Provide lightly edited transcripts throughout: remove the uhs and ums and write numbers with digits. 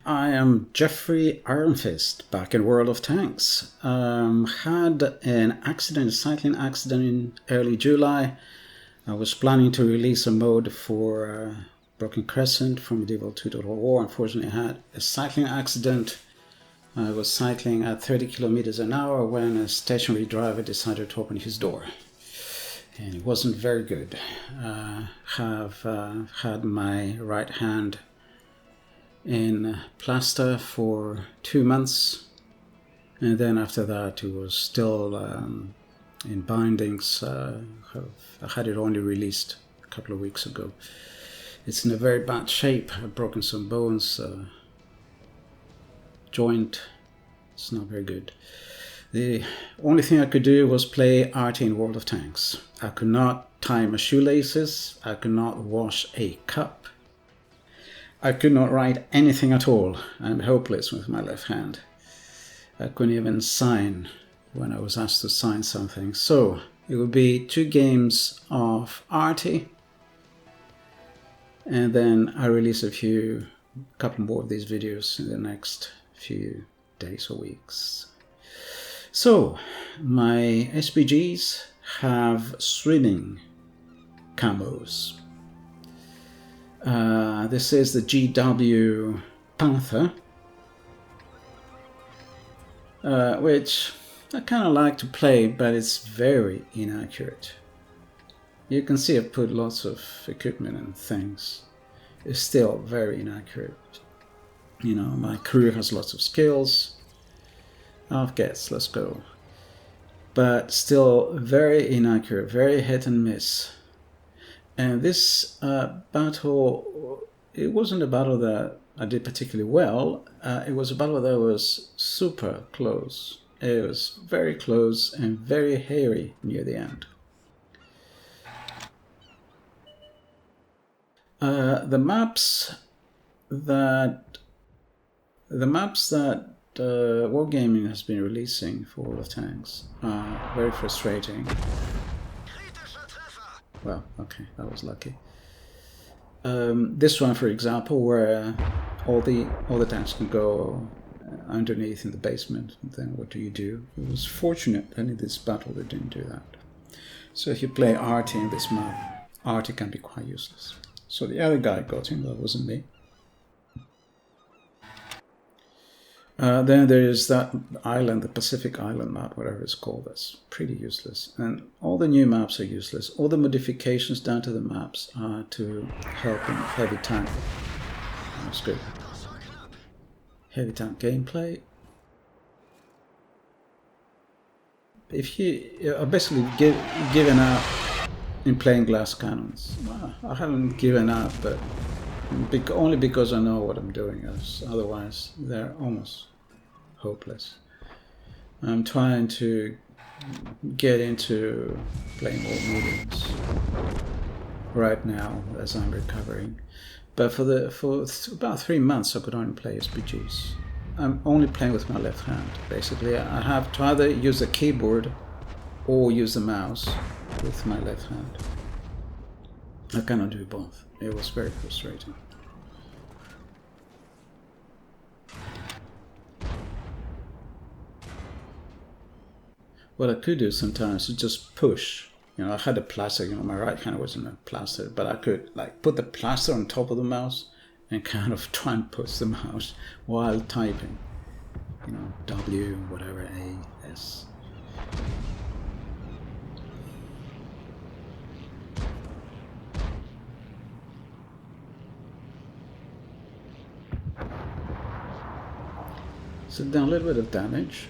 I am Geoffrey Iron Fist, back in World of Tanks. Had an accident, a cycling accident in early July. I was planning to release a mode for Broken Crescent from Medieval 2 Total War. Unfortunately, I had a cycling accident. I was cycling at 30 kilometers an hour when a stationary driver decided to open his door. And it wasn't very good. Have had my right hand in plaster for 2 months, and then after that it was still in bindings. I had it only released a couple of weeks ago. It's in a very bad shape. I've broken some bones, joint. It's not very good. The only thing I could do was play RT in World of Tanks. I could not tie my shoelaces. I could not wash a cup. I could not write anything at all. I'm hopeless with my left hand. I couldn't even sign when I was asked to sign something. So it would be 2 games of RT, and then I release a couple more of these videos in the next few days or weeks. So my SPGs have swimming camos. This is the GW Panther, which I kind of like to play, but it's very inaccurate. You can see I've put lots of equipment and things. It's still very inaccurate. You know, my crew has lots of skills. Off gets, let's go. But still very inaccurate, very hit and miss. And this battle, it wasn't a battle that I did particularly well. It was a battle that was super close. It was very close and very hairy near the end. The maps that Wargaming has been releasing for World of Tanks are very frustrating. Well, okay, that was lucky. This one, for example, where all the tanks can go underneath in the basement, and then what do you do? It was fortunate that in this battle they didn't do that. So if you play RT in this map, RT can be quite useless. So the other guy got him, that wasn't me. Then there is that island, the Pacific Island map, whatever it's called, that's pretty useless. And all the new maps are useless. All the modifications down to the maps are to help in heavy tank. That's good. Heavy tank gameplay. If you are basically given up in playing glass cannons. Well, I haven't given up, but only because I know what I'm doing. Otherwise, they're almost hopeless. I'm trying to get into playing more mediums right now as I'm recovering. But for about 3 months, I could only play SPGs. I'm only playing with my left hand, basically. I have to either use the keyboard or use the mouse with my left hand. I cannot do both. It was very frustrating. What I could do sometimes is just push. You know, I had a plaster, my right hand wasn't a plaster, but I could like put the plaster on top of the mouse and kind of try and push the mouse while typing. W, whatever, A, S. So done a little bit of damage.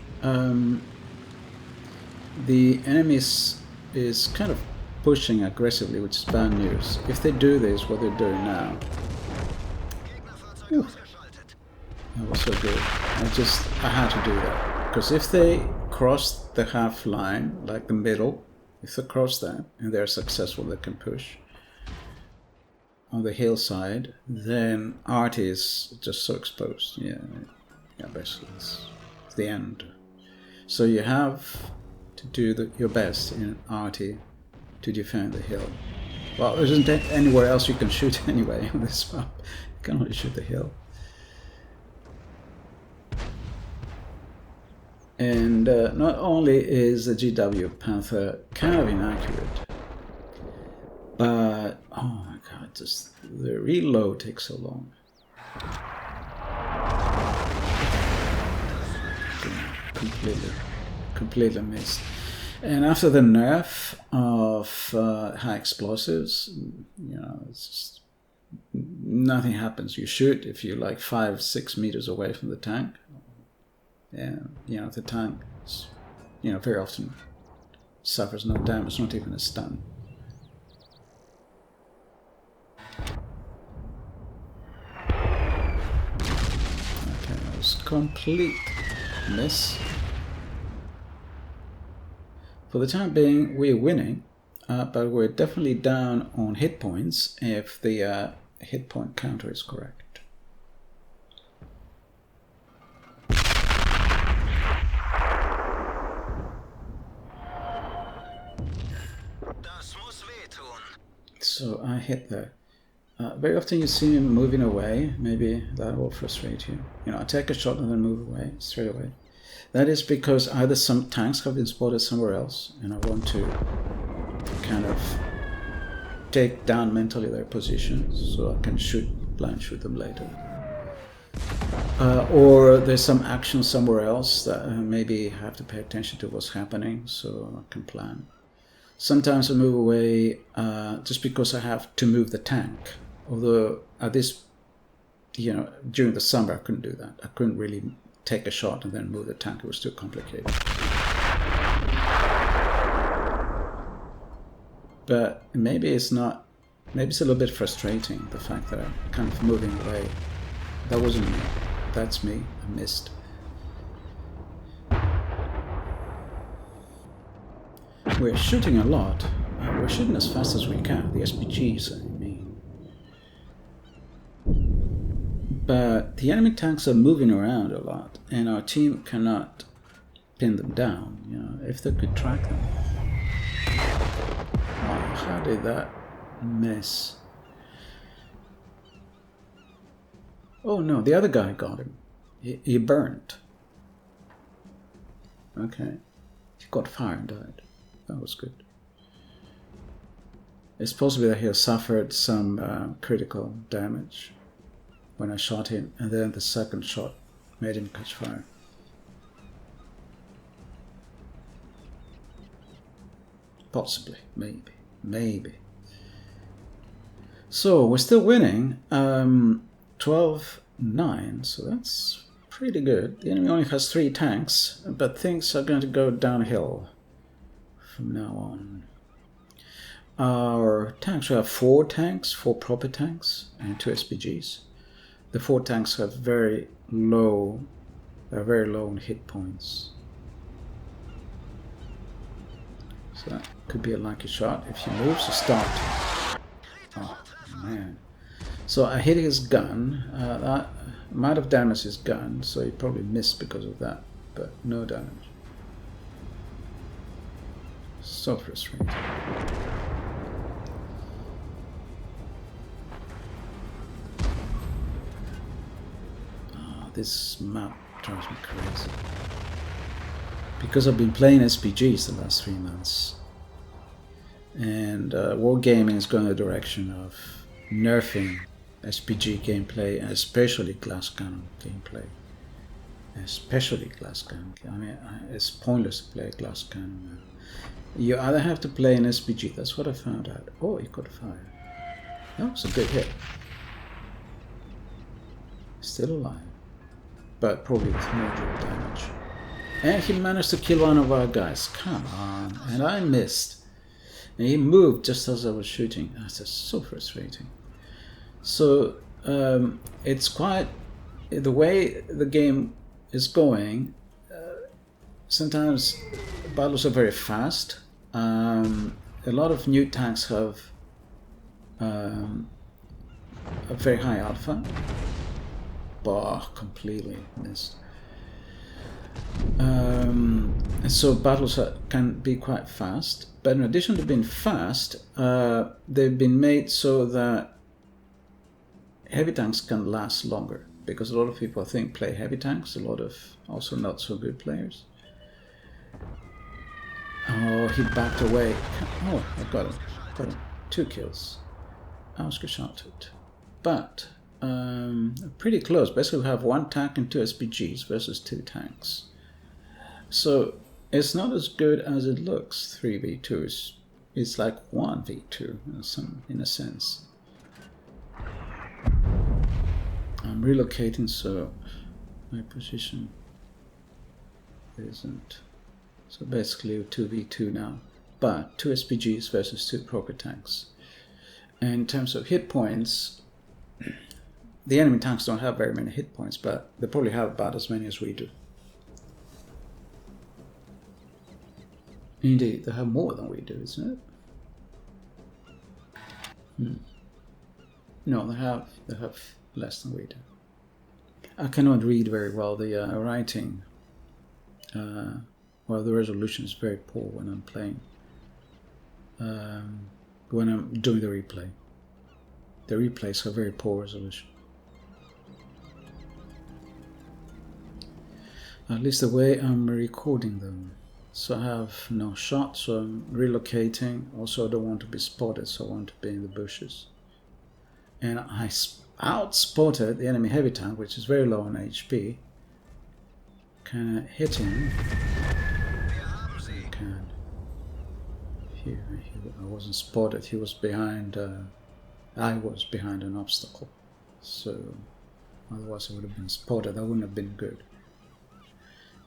The enemy is kind of pushing aggressively, which is bad news. If they do this, what they're doing now, that was so good. I had to do that, because if they cross the half line, like the middle, if they cross that and they're successful, they can push on the hillside. Then RT is just so exposed. Yeah, basically it's the end. So you have to do your best in RT to defend the hill. Well, there isn't anywhere else you can shoot anyway on this map. You can only shoot the hill. And not only is the GW Panther kind of inaccurate, but oh my god, just the reload takes so long. Completely missed. And after the nerf of high explosives, you know, it's just nothing happens. You shoot if you're like 5-6 meters away from the tank. And, you know, the tank, you know, very often suffers no damage, not even a stun. Okay, that was complete miss. For the time being, we're winning, but we're definitely down on hit points if the hit point counter is correct. So I hit there. Very often you see him moving away. Maybe that will frustrate you. You know, I take a shot and then move away, straight away. That is because either some tanks have been spotted somewhere else and I want to kind of take down mentally their positions so I can blind shoot them later. Or there's some action somewhere else that maybe I have to pay attention to what's happening so I can plan. Sometimes I move away just because I have to move the tank. Although at this, you know, during the summer I couldn't do that. I couldn't really take a shot and then move the tank. It was too complicated. But maybe it's not. Maybe it's a little bit frustrating, the fact that I'm kind of moving away. That wasn't me. That's me. I missed. We're shooting a lot. We're shooting as fast as we can. The SPGs, I mean. But the enemy tanks are moving around a lot, and our team cannot pin them down. You know, if they could track them. Oh, how did that miss? Oh no, the other guy got him. He burned. Okay. He got fire and died. That was good. It's possible that he has suffered some critical damage when I shot him, and then the second shot made him catch fire. Possibly, maybe. So we're still winning, 12-9, so that's pretty good. The enemy only has 3 tanks, but things are going to go downhill from now on. Our tanks, we have 4 tanks, 4 proper tanks, and 2 SPGs. The 4 tanks have very low on hit points. So that could be a lucky shot if he moves to start. Oh man. So I hit his gun. That might have damaged his gun, so he probably missed because of that, but no damage. So frustrating. Oh, this map drives me crazy. Because I've been playing SPGs the last 3 months. And wargaming is going in the direction of nerfing SPG gameplay, and especially glass cannon gameplay. Especially glass cannon. I mean, it's pointless to play glass cannon now. You either have to play an SPG, that's what I found out. Oh, he got fire. That was a good hit. Still alive. But probably with major damage. And he managed to kill one of our guys. Come on. And I missed. And he moved just as I was shooting. That's just so frustrating. So it's quite... The way the game is going, sometimes battles are very fast. A lot of new tanks have a very high alpha. Bah, completely missed. And so battles can be quite fast, but in addition to being fast, they've been made so that heavy tanks can last longer, because a lot of people, I think, play heavy tanks, a lot of also not so good players. Oh, he backed away. Oh, I got him. Got him. 2 kills. Oscar shot. But pretty close. Basically, we have 1 tank and 2 SPGs versus 2 tanks. So it's not as good as it looks. 3v2. It's like 1v2 in a sense. I'm relocating, so my position isn't. So basically 2v2 now, but 2 SPGs versus 2 Proker tanks. And in terms of hit points, the enemy tanks don't have very many hit points, but they probably have about as many as we do. Indeed, they have more than we do, isn't it? No, they have less than we do. I cannot read very well the writing. Well, the resolution is very poor when I'm playing. When I'm doing the replay. The replays have very poor resolution. At least the way I'm recording them. So I have no shot, so I'm relocating. Also, I don't want to be spotted, so I want to be in the bushes. And I out-spotted the enemy heavy tank, which is very low on HP. Kind of hit him. I wasn't spotted. He was behind. I was behind an obstacle. So otherwise, I would have been spotted. That wouldn't have been good.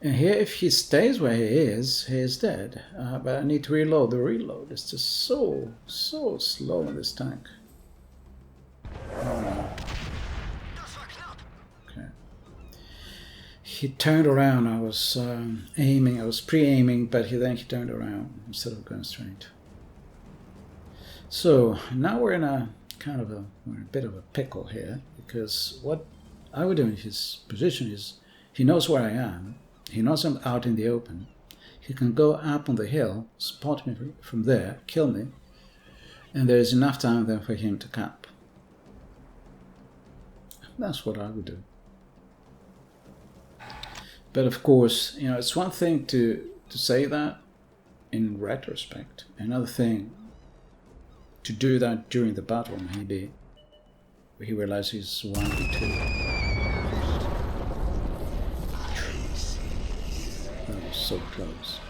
And here, if he stays where he is dead. But I need to reload. The reload is just so slow in this tank. Oh no. Okay. He turned around. I was aiming. I was pre-aiming, but then he turned around instead of going straight. So now we're in a bit of a pickle here, because what I would do in his position is he knows where I am. He knows I'm out in the open. He can go up on the hill, spot me from there, kill me, and there's enough time then for him to cap. That's what I would do. But of course, it's one thing to say that in retrospect. Another thing to do that during the battle. Maybe he realizes 1v2. That was so close.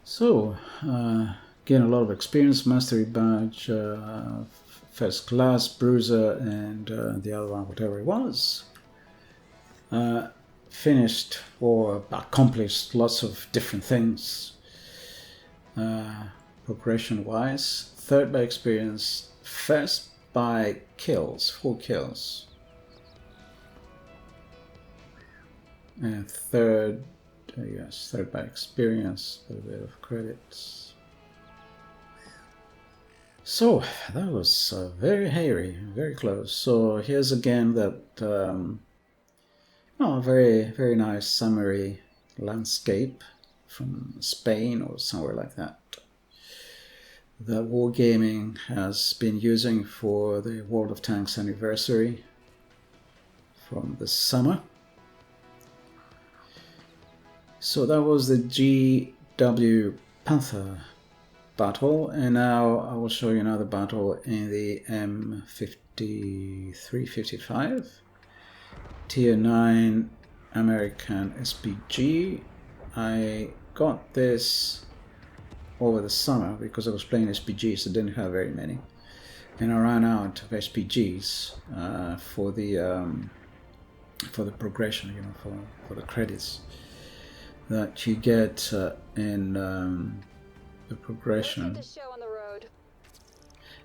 So, gain a lot of experience, mastery badge, first class, bruiser, and the other one, whatever it was. Finished or accomplished lots of different things. Progression wise, third by experience, first by kills, 4 kills. And third by experience, a little bit of credits. So that was very hairy, very close. So here's again that very, very nice summary landscape from Spain or somewhere like that. That Wargaming has been using for the World of Tanks anniversary from the summer. So that was the GW Panther battle, and now I will show you another battle in the M53-55 Tier 9 American SPG. I got this over the summer because I was playing SPGs. I didn't have very many, and I ran out of SPGs for the progression, for the credits that you get in the progression.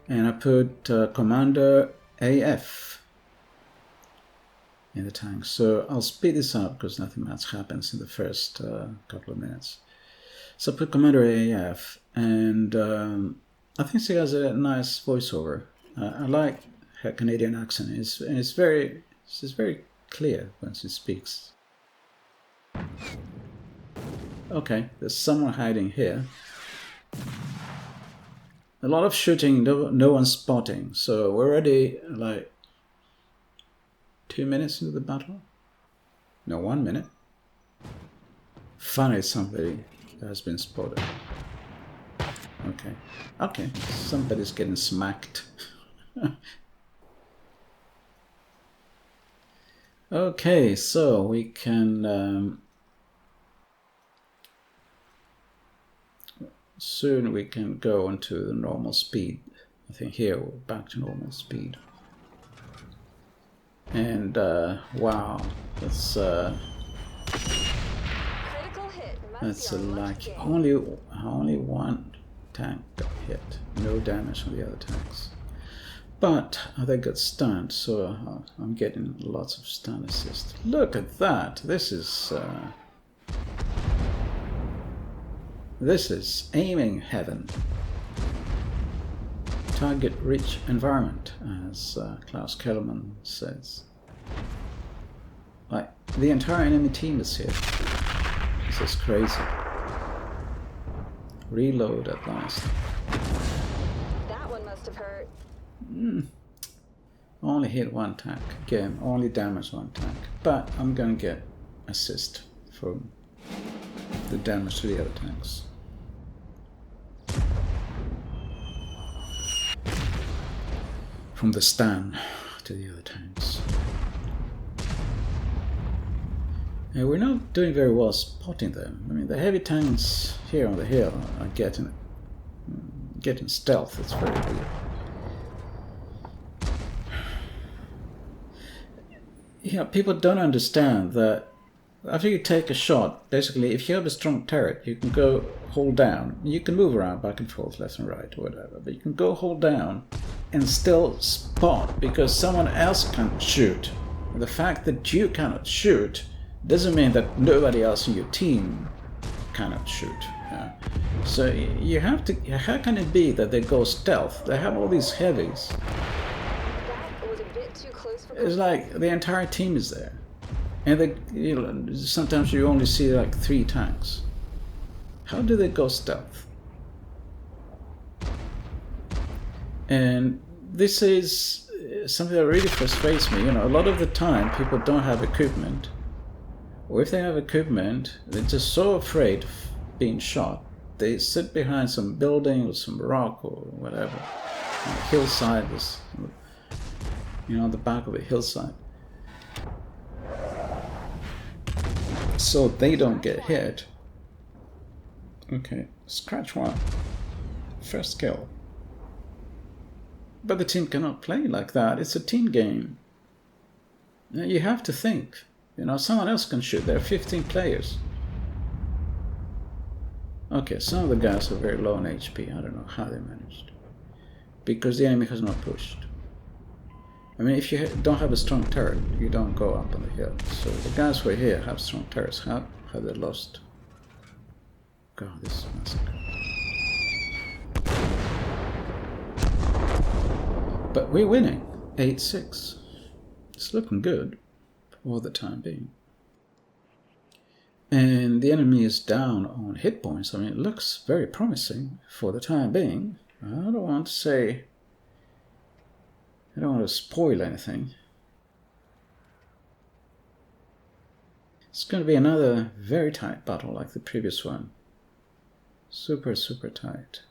And I put Commander AF in the tank. So I'll speed this up because nothing much happens in the first couple of minutes. So I put Commander AF, and I think she has a nice voiceover. I like her Canadian accent. She's very clear when she speaks. Okay, there's someone hiding here. A lot of shooting, no one spotting. So we're already like 2 minutes into the battle. No, 1 minute. Finally, somebody has been spotted. Okay. Okay. Somebody's getting smacked. Okay, so we can soon we can go into the normal speed. I think here we're back to normal speed. And wow, that's like only one tank got hit. No damage on the other tanks. But they got stunned, so I'm getting lots of stun assist. Look at that! This is aiming heaven. Target rich environment, as Klaus Kellerman says. Like, the entire enemy team is here. This is crazy. Reload at last. That one must have hurt. Only hit one tank. Again, only damage one tank. But I'm gonna get assist from the damage to the other tanks. From the stun to the other tanks. And we're not doing very well spotting them. I mean, the heavy tanks here on the hill are getting stealth. It's very weird. You know, people don't understand that after you take a shot, basically, if you have a strong turret, you can go hold down. You can move around back and forth, left and right, or whatever, but you can go hold down and still spot because someone else can shoot. The fact that you cannot shoot doesn't mean that nobody else in your team cannot shoot. So you have to. How can it be that they go stealth? They have all these heavies. It's like the entire team is there, and sometimes you only see like 3 tanks. How do they go stealth? And this is something that really frustrates me. You know, a lot of the time people don't have equipment, or if they have equipment, they're just so afraid of being shot. They sit behind some building or some rock or whatever, on a hillside. On the back of a hillside, so they don't get hit. Okay, scratch 1. First kill. But the team cannot play like that. It's a team game. You have to think. Someone else can shoot. There are 15 players. Okay, some of the guys are very low on HP. I don't know how they managed. Because the enemy has not pushed. I mean, if you don't have a strong turret, you don't go up on the hill. So the guys who are here have strong turrets. How have they lost? God, this is a massacre. But we're winning. 8-6. It's looking good for the time being. And the enemy is down on hit points. I mean, it looks very promising for the time being. I don't want to spoil anything. It's going to be another very tight battle like the previous one. Super, super tight.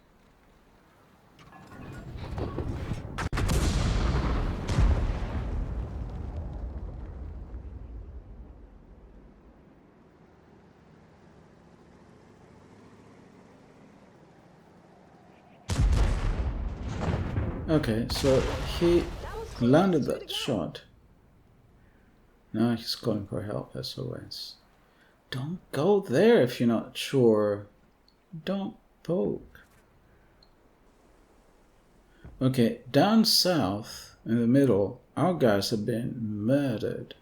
Okay, so he landed that shot. Now he's calling for help, SOS. Don't go there if you're not sure. Don't poke. Okay, down south, in the middle, our guys have been murdered.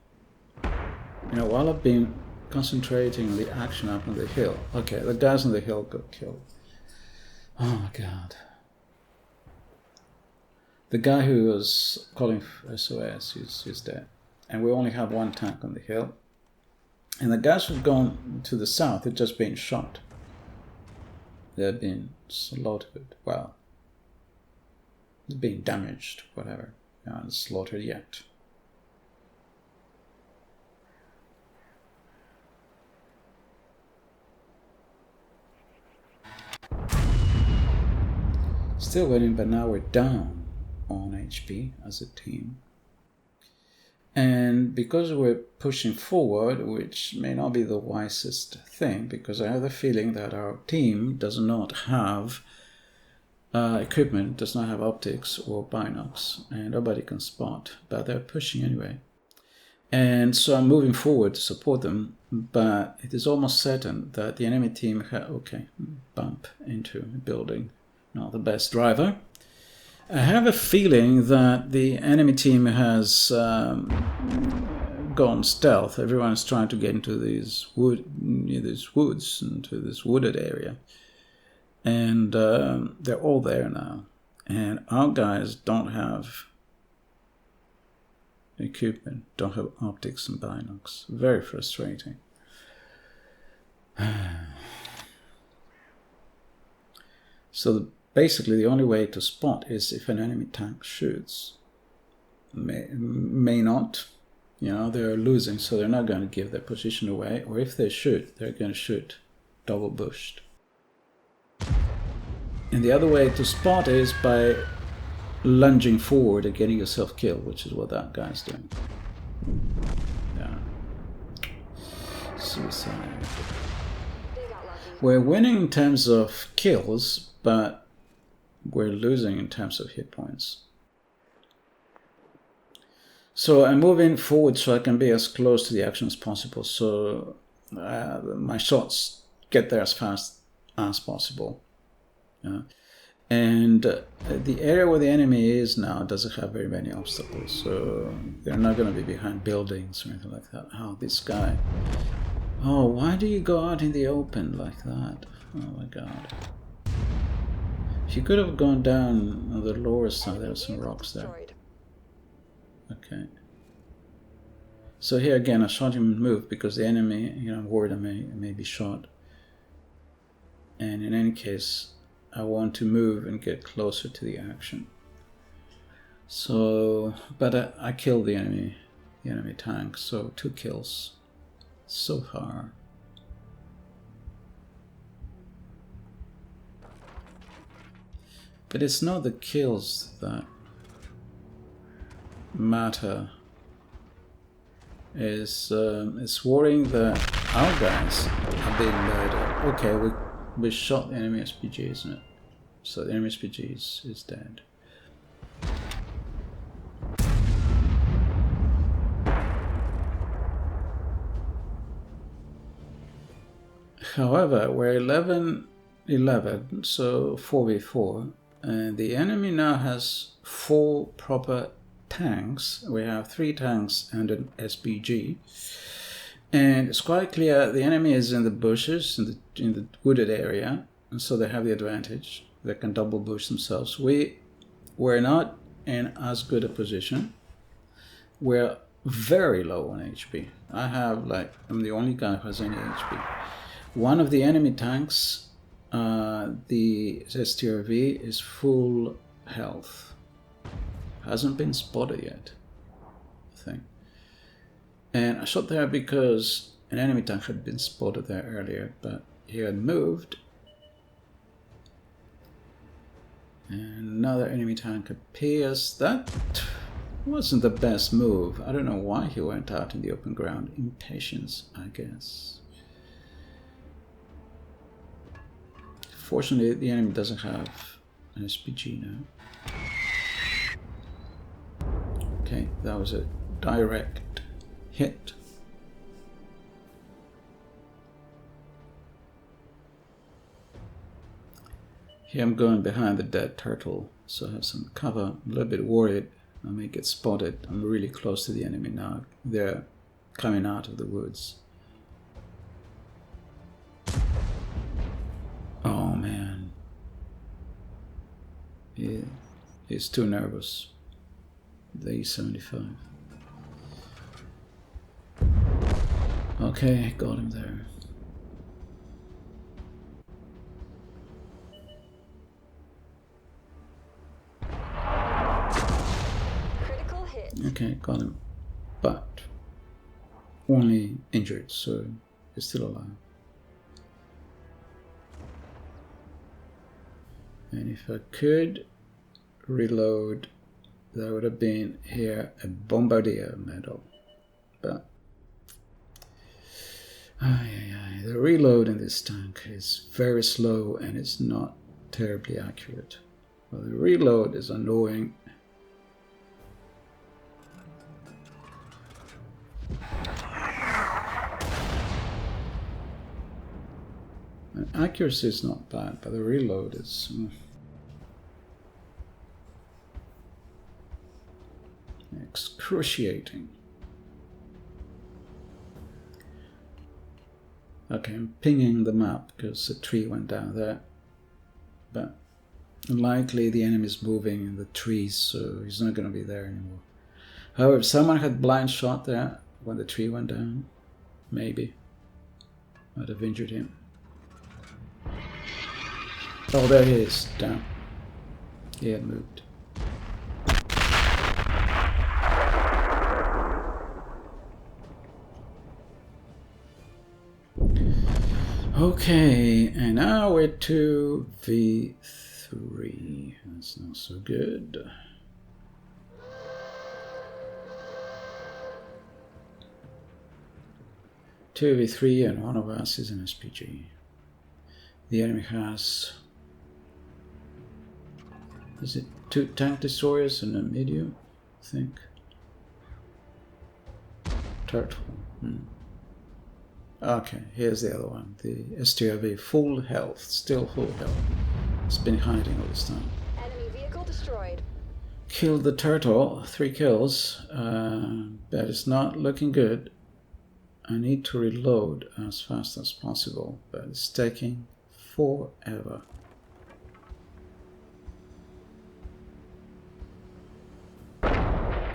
While I've been concentrating on the action up on the hill. Okay, the guys on the hill got killed. Oh my god. The guy who was calling for SOS is dead. And we only have 1 tank on the hill. And the guys who've gone to the south have just been shot. They've been slaughtered. Wow. being damaged, whatever, and slaughtered yet. Still winning, but now we're down on HP as a team. And because we're pushing forward, which may not be the wisest thing, because I have the feeling that our team does not have equipment, does not have optics or binocs, and nobody can spot, but they're pushing anyway. And so I'm moving forward to support them, but it is almost certain that the enemy team bump into a building. Not the best driver. I have a feeling that the enemy team has gone stealth. Everyone's trying to get into these woods, into this wooded area. And they're all there now. And our guys don't have equipment, don't have optics and binocs. Very frustrating. So basically the only way to spot is if an enemy tank shoots. May not. You know, they're losing, so they're not going to give their position away. Or if they shoot, they're going to shoot double bushed. And the other way to spot is by lunging forward and getting yourself killed, which is what that guy's doing. Yeah. Suicide. We're winning in terms of kills, but we're losing in terms of hit points. So I'm moving forward so I can be as close to the action as possible, so my shots get there as fast as possible. And the area where the enemy is now doesn't have very many obstacles, so they're not going to be behind buildings or anything like that. Oh, this guy. Oh, why do you go out in the open like that? Oh my god. He could have gone down on the lower side. There are some rocks there. Okay. So here again, I shot him move because the enemy, I'm worried I may be shot. And in any case, I want to move and get closer to the action. So, but I killed the enemy tank. So 2 kills so far. But it's not the kills that matter. It's worrying that our guys are being murdered. Okay, we shot the enemy SPG, isn't it? So the enemy SPG is dead. However, we're 11-11, so 4v4, and the enemy now has 4 proper tanks. We have 3 tanks and an SPG. And it's quite clear the enemy is in the bushes, in the wooded area, and so they have the advantage. They can double bush themselves. We're not in as good a position. We're very low on HP. I'm the only guy who has any HP. One of the enemy tanks, the STRV, is full health. Hasn't been spotted yet, I think. And I shot there because an enemy tank had been spotted there earlier, but he had moved. And another enemy tank appears. That wasn't the best move. I don't know why he went out in the open ground. Impatience, I guess. Fortunately, the enemy doesn't have an SPG now. Okay, that was a direct hit. Here I'm going behind the dead turtle, so I have some cover. I'm a little bit worried I may get spotted. I'm really close to the enemy now. They're coming out of the woods. Oh man. He's too nervous. The E75. Okay, got him there. Okay, got him. But only injured, so he's still alive. And if I could reload, that would have been here a Bombardier medal. But the reload in this tank is very slow and it's not terribly accurate. Well, the reload is annoying. And accuracy is not bad, but the reload is excruciating. Okay, I'm pinging the map because a tree went down there. But likely the enemy is moving in the trees, so he's not going to be there anymore. However, if someone had blind shot there when the tree went down, maybe I'd have injured him. Oh, there he is, down. He had moved. Okay, and now we're to V3. That's not so good. Two V3 and one of us is an SPG. The enemy has, is it 2 tank destroyers and a medium, I think. Turtle. Okay, here's the other one. The STRV, full health, still full health. It's been hiding all this time. Enemy vehicle destroyed. Killed the turtle, 3 kills, but it's not looking good. I need to reload as fast as possible, but it's taking forever.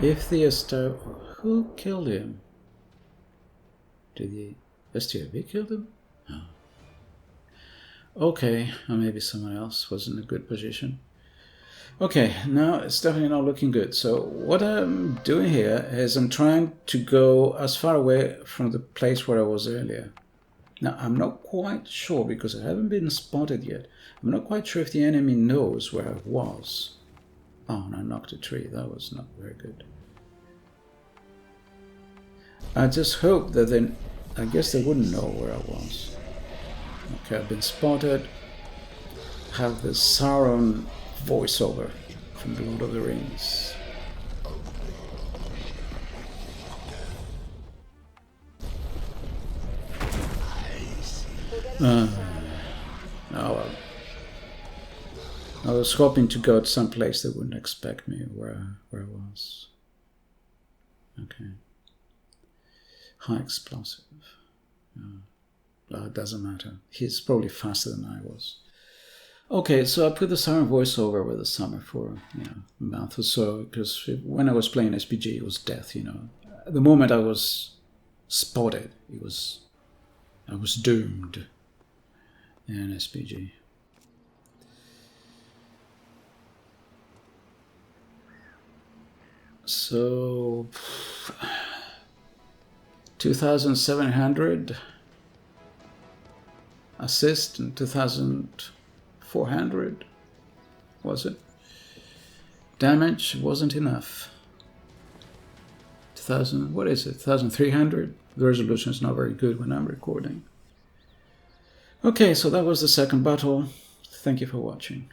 If the who killed him? Did the STRV kill him? No. Okay, or maybe someone else was in a good position. Okay, now it's definitely not looking good. So what I'm doing here is I'm trying to go as far away from the place where I was earlier. Now, I'm not quite sure, because I haven't been spotted yet. I'm not quite sure if the enemy knows where I was. Oh, and I knocked a tree. That was not very good. I just hope that then, I guess they wouldn't know where I was. Okay, I've been spotted. Have the Sauron voiceover from The Lord of the Rings. Oh well. I was hoping to go to some place that wouldn't expect me where I was. Okay. High explosive. Well, it doesn't matter. He's probably faster than I was. Okay, so I put the Sauron voiceover with the summer for a month or so, because when I was playing SPG, it was death. The moment I was spotted, I was doomed in SPG. So 2,700 assist and 2,400 was it? Damage wasn't enough. 2,000, what is it? 1,300? The resolution is not very good when I'm recording. Okay, so that was the second battle. Thank you for watching.